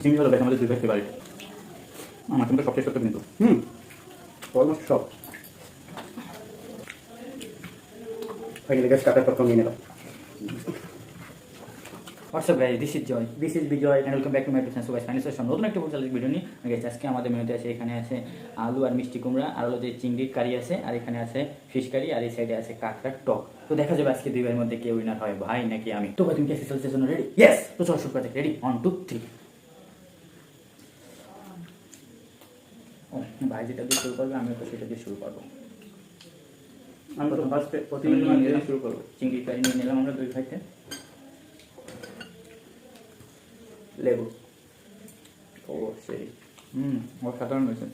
চিংড়ি হলো আমাদের দুই ভাই ফেভারিট। আমার কিন্তু সব শেষ করতে কিন্তু অলমোস্ট সব ফাইনালি গাছ কাটার পর নিয়ে নিলাম। What's up guys, this is Bijoy and welcome back to my channel. So guys finally নতুন একটা ভিডিও নিয়ে গাইস আজকে আমাদের মেনুতে আছে, এখানে আছে আলু আর মিষ্টি কুমড়া, আর হলো যে চিংড়ির কারি আছে, আর এখানে আছে ফিশ কারি, আর এই সাইডে আছে কাঁকড়ার টক। তো দেখা যাবে আজকে দুই ভাইয়ের মধ্যে কে উইনার হয়, ভাই নাকি আমি। তো ভাই তুমি কি এক্সারসাইজের জন্য রেডি? ইয়েস। তো চলো শুরু করতে, রেডি 1 2 3। ও ভাই যেটা দিয়ে শুরু করবে আমিও তো সেটা দিয়ে শুরু করবো। আমি তো ফার্স্টে প্রতিদিন শুরু করবো। চিংড়ির কারি নিয়ে নিলাম আমরা দুই ভাইতে। লেবু ও সেই অসাধারণ হয়েছে।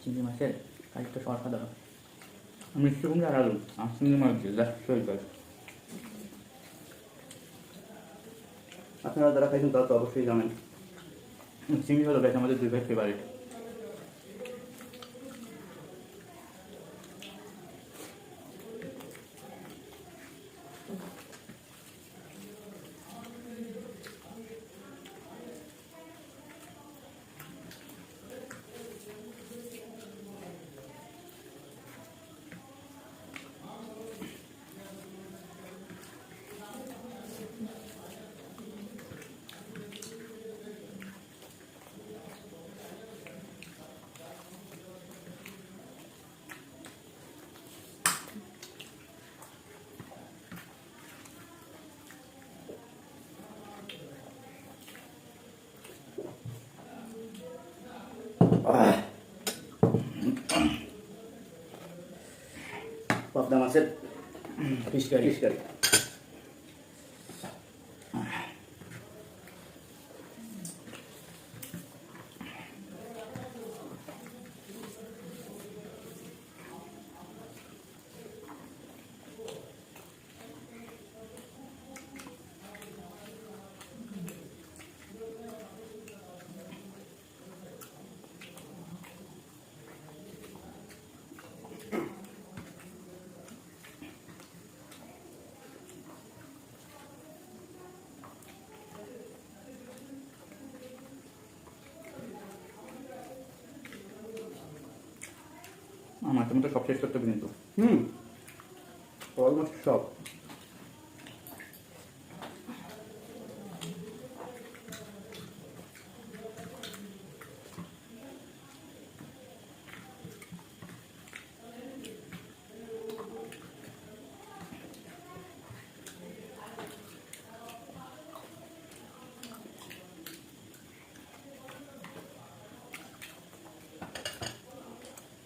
চিংড়ি মাছের কারিটা অসাধারণ। মিষ্টি কুমড়া আর আলু আর চিংড়ি মাছ দিয়ে জাস্ট সই করে। আপনারা যারা খাইছেন তারা তো অবশ্যই জানেন চিংড়ি হলো বেশ আমাদের দুই ভাই ফেভারিট। পাবদা মাছের ফিশ কারি। আমার তো সব শেষ করতে কিন্তু অলমোস্ট সব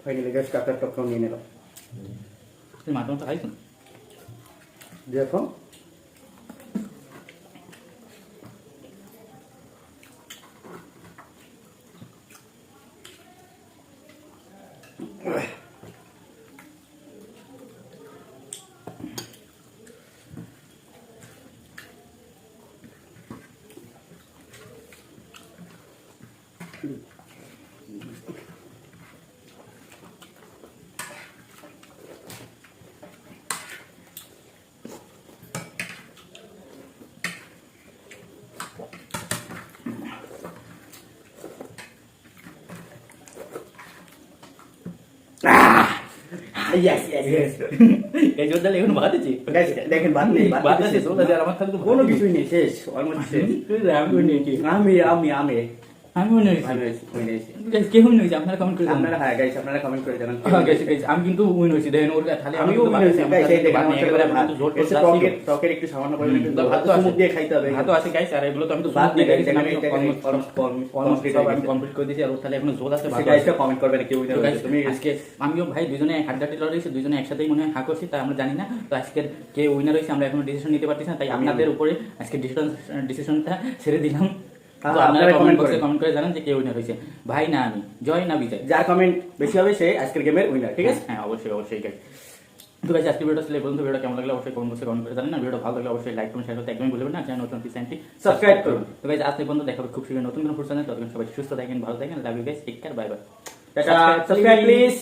ফাইনালি গাছ কাটার টক নিয়ে নিলাম। তুই মাছ মাংস খাইছো? দেখো এই জোরদার এখন ভাত দিচ্ছি। দেখেন ভাত নেই, ভাত আছে সোলা আর আমার খালি তো কোনো কিছুই নেই, শেষ অলমোস্ট শেষ। আমি আমি মনে হয়েছি কে উইন হয়েছে আপনারা কমেন্ট করে জানান। আপনারা হ্যাঁ গাইস আপনারা কমেন্ট করে জানান। আমি কিন্তু উইন হয়েছি, দেখেন ওর খালি আমিও উইন হয়েছি গাইস। এই দেখেন আমার একেবারে ভাত জোর করে টকের একটু সামান্য পরিমাণে একটু ভাত ভাত মুখ দিয়ে খাইতে হবে। ভাতও আছে গাইস, আর এগুলো তো আমি তো ভাত দিয়ে গাইস আমি অলমোস্ট কমপ্লিট করে দিয়েছি, আর ওর তাহলে এখনো জোর আছে। ভাত গাইসটা কমেন্ট করবেন কেউ উইনার হয়েছে। তুমি আজকে আমিও ভাই দুজনে হাড্ডাহাড্ডি লড়াইছি, দুজনে একসাথেই মনে হয় হাঁ করছি, তাই আমরা জানি না। তো আজকের কে উইনার হয়েছে আমরা এখনো ডিসিশন নিতে পারতেছি না, তাই আপনাদের উপরে আজকে ডিসিশনটা ছেড়ে দিলাম। আপনারা কমেন্ট বক্সে কমেন্ট করে জানান যে কে উইনার হয়েছে, ভাই না আমি, জয় না বিজয়। যার কমেন্ট বেশি হবে সে আজকের গেমের উইনার, ঠিক আছে? হ্যাঁ অবশ্যই গাইস। তো গাইস আজকে ভিডিওটা ছিল পর্যন্ত। ভিডিওটা কেমন লাগলো অবশ্যই কমেন্ট বক্সে কমেন্ট করে জানান। না ভিডিওটা ভালো লাগলে অবশ্যই লাইক করুন, শেয়ার করতে একদমই ভুলবেন না। চ্যানেল নতুন চ্যানেলটি সাবস্ক্রাইব করুন। তো গাইস আজকে পর্যন্ত দেখা হবে খুব শীঘ্রই নতুন কোনো ফুড চ্যানেল। ততক্ষণ সবাই সুস্থ থাকেন, ভালো থাকেন। Love you guys, take care, bye bye. টাটা, সাবস্ক্রাইব প্লিজ।